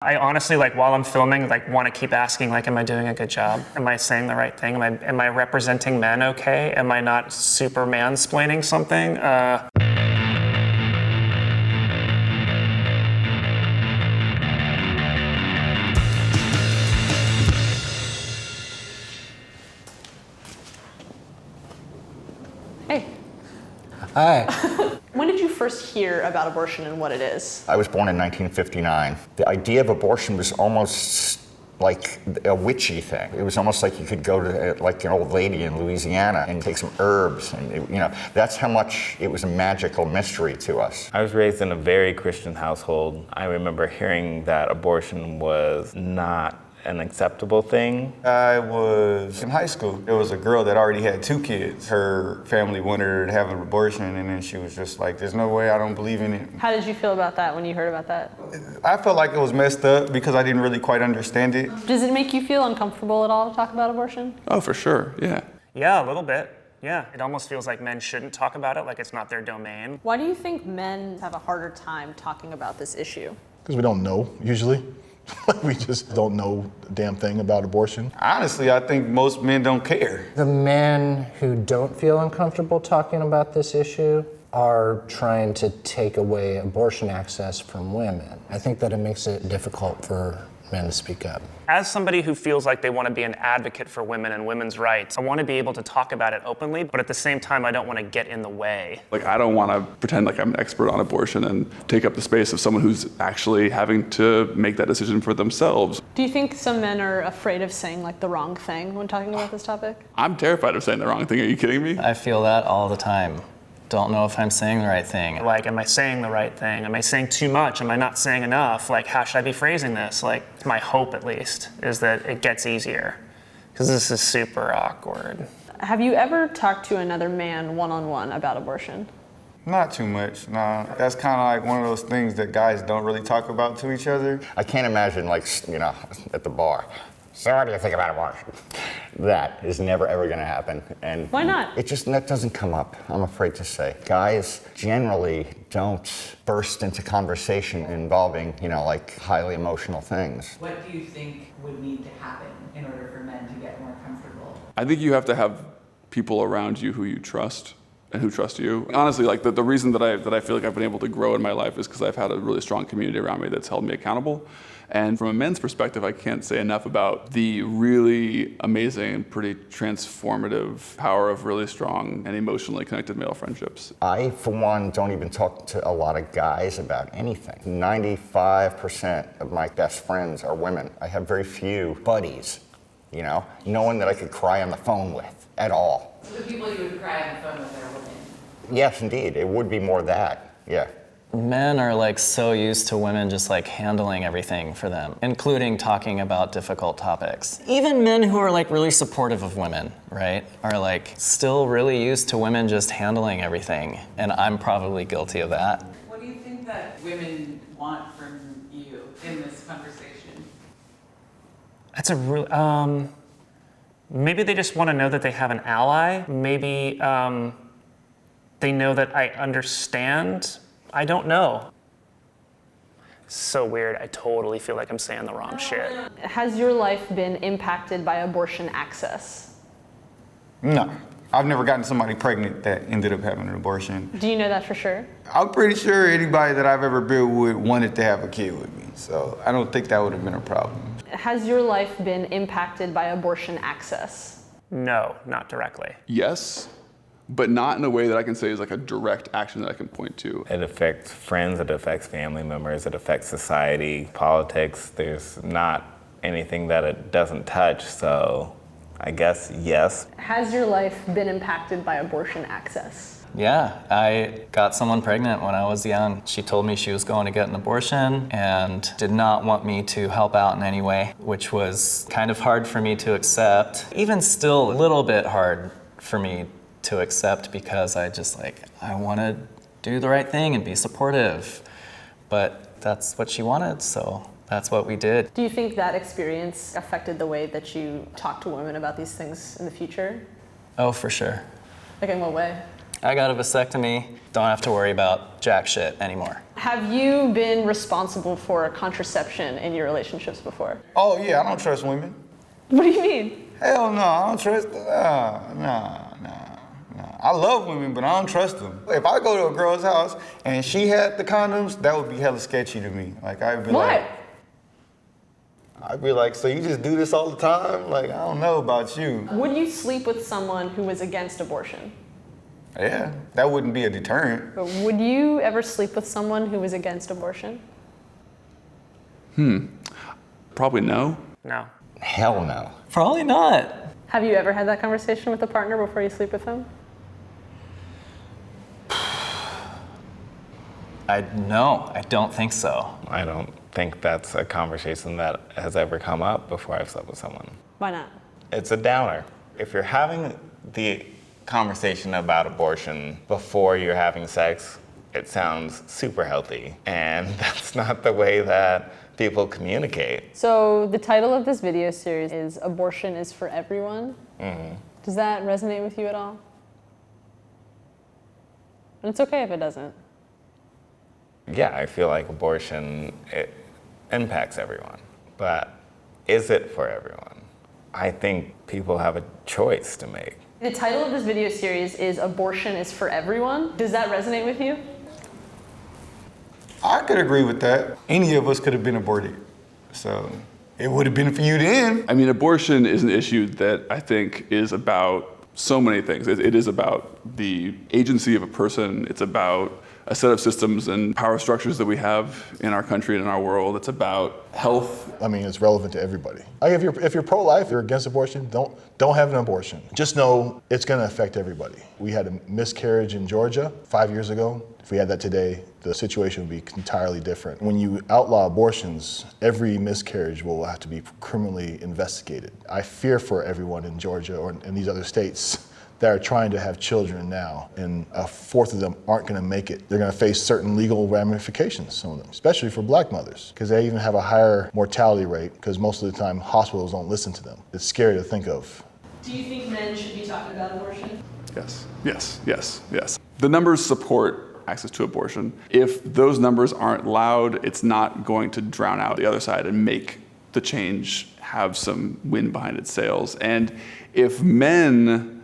I honestly, like, while I'm filming, like, want to keep asking, like, am I doing a good job? Am I saying the right thing? Am I representing men okay? Am I not super mansplaining something? Hey. Hi. When did you first hear about abortion and what it is? I was born in 1959. The idea of abortion was almost like a witchy thing. It was almost like you could go to like an old lady in Louisiana and take some herbs, and that's how much it was a magical mystery to us. I was raised in a very Christian household. I remember hearing that abortion was not an acceptable thing. I was in high school. There was a girl that already had 2 kids. Her family wanted her to have an abortion, and then she was just like, there's no way, I don't believe in it. How did you feel about that when you heard about that? I felt like it was messed up because I didn't really quite understand it. Does it make you feel uncomfortable at all to talk about abortion? Oh, for sure, yeah. Yeah, a little bit. Yeah, it almost feels like men shouldn't talk about it, like it's not their domain. Why do you think men have a harder time talking about this issue? Because we don't know, usually. We just don't know a damn thing about abortion. Honestly, I think most men don't care. The men who don't feel uncomfortable talking about this issue are trying to take away abortion access from women. I think that it makes it difficult for men to speak up. As somebody who feels like they want to be an advocate for women and women's rights, I want to be able to talk about it openly, but at the same time, I don't want to get in the way. Like, I don't want to pretend like I'm an expert on abortion and take up the space of someone who's actually having to make that decision for themselves. Do you think some men are afraid of saying like the wrong thing when talking about this topic? I'm terrified of saying the wrong thing. Are you kidding me? I feel that all the time. Don't know if I'm saying the right thing. Like, am I saying the right thing? Am I saying too much? Am I not saying enough? Like, how should I be phrasing this? Like, my hope, at least, is that it gets easier, because this is super awkward. Have you ever talked to another man one-on-one about abortion? Not too much, nah. That's kind of like one of those things that guys don't really talk about to each other. I can't imagine, like, at the bar. So what do you think about abortion? That is never ever going to happen. And why not? That doesn't come up, I'm afraid to say. Guys generally don't burst into conversation involving, like highly emotional things. What do you think would need to happen in order for men to get more comfortable? I think you have to have people around you who you trust and who trust you. Honestly, like the reason that I feel like I've been able to grow in my life is because I've had a really strong community around me that's held me accountable. And from a men's perspective, I can't say enough about the really amazing and pretty transformative power of really strong and emotionally connected male friendships. I, for one, don't even talk to a lot of guys about anything. 95% of my best friends are women. I have very few buddies, no one that I could cry on the phone with at all. So the people you would cry on the phone with are women? Yes, indeed. It would be more that, yeah. Men are like so used to women just like handling everything for them, including talking about difficult topics. Even men who are like really supportive of women, right, are like still really used to women just handling everything. And I'm probably guilty of that. What do you think that women want from you in this conversation? That's a real, maybe they just want to know that they have an ally. Maybe they know that I understand. I don't know. So weird. I totally feel like I'm saying the wrong shit. Has your life been impacted by abortion access? No. I've never gotten somebody pregnant that ended up having an abortion. Do you know that for sure? I'm pretty sure anybody that I've ever been with wanted to have a kid with me, so I don't think that would have been a problem. Has your life been impacted by abortion access? No, not directly. Yes, but not in a way that I can say is like a direct action that I can point to. It affects friends, it affects family members, it affects society, politics. There's not anything that it doesn't touch, so I guess yes. Has your life been impacted by abortion access? Yeah, I got someone pregnant when I was young. She told me she was going to get an abortion and did not want me to help out in any way, which was kind of hard for me to accept. Even still a little bit hard for me to accept because I want to do the right thing and be supportive. But that's what she wanted, so that's what we did. Do you think that experience affected the way that you talk to women about these things in the future? Oh, for sure. Like in what way? I got a vasectomy, don't have to worry about jack shit anymore. Have you been responsible for contraception in your relationships before? Oh yeah, I don't trust women. What do you mean? Hell no, I don't trust. Nah. I love women, but I don't trust them. If I go to a girl's house and she had the condoms, that would be hella sketchy to me. Like I'd be What? like, so you just do this all the time? Like I don't know about you. Would you sleep with someone who was against abortion? Yeah, that wouldn't be a deterrent. But would you ever sleep with someone who was against abortion? Probably no. No. Hell no. Probably not. Have you ever had that conversation with a partner before you sleep with them? No, I don't think so. I don't think that's a conversation that has ever come up before I've slept with someone. Why not? It's a downer. If you're having the conversation about abortion before you're having sex, it sounds super healthy. And that's not the way that people communicate. So the title of this video series is Abortion is for Everyone. Does that resonate with you at all? And it's okay if it doesn't. Yeah, I feel like abortion, it impacts everyone. But is it for everyone? I think people have a choice to make. The title of this video series is Abortion is for Everyone. Does that resonate with you? I could agree with that. Any of us could have been aborted. So it would have been for you then. I mean, abortion is an issue that I think is about so many things. It is about the agency of a person. It's about a set of systems and power structures that we have in our country and in our world. It's about health. I mean, it's relevant to everybody. Like if you're pro-life, you're against abortion, don't have an abortion. Just know it's going to affect everybody. We had a miscarriage in Georgia 5 years ago. If we had that today, the situation would be entirely different. When you outlaw abortions, every miscarriage will have to be criminally investigated. I fear for everyone in Georgia or in these other states that are trying to have children now, and a fourth of them aren't gonna make it. They're gonna face certain legal ramifications, some of them, especially for black mothers, because they even have a higher mortality rate, because most of the time hospitals don't listen to them. It's scary to think of. Do you think men should be talking about abortion? Yes. The numbers support access to abortion. If those numbers aren't loud, it's not going to drown out the other side and make the change have some wind behind its sails. And if men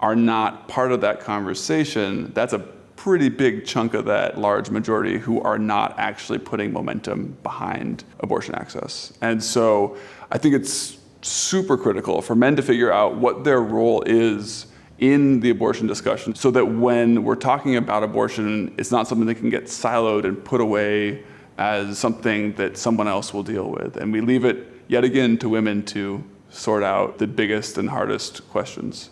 are not part of that conversation, that's a pretty big chunk of that large majority who are not actually putting momentum behind abortion access. And so I think it's super critical for men to figure out what their role is in the abortion discussion so that when we're talking about abortion, it's not something that can get siloed and put away as something that someone else will deal with. And we leave it yet again to women to sort out the biggest and hardest questions.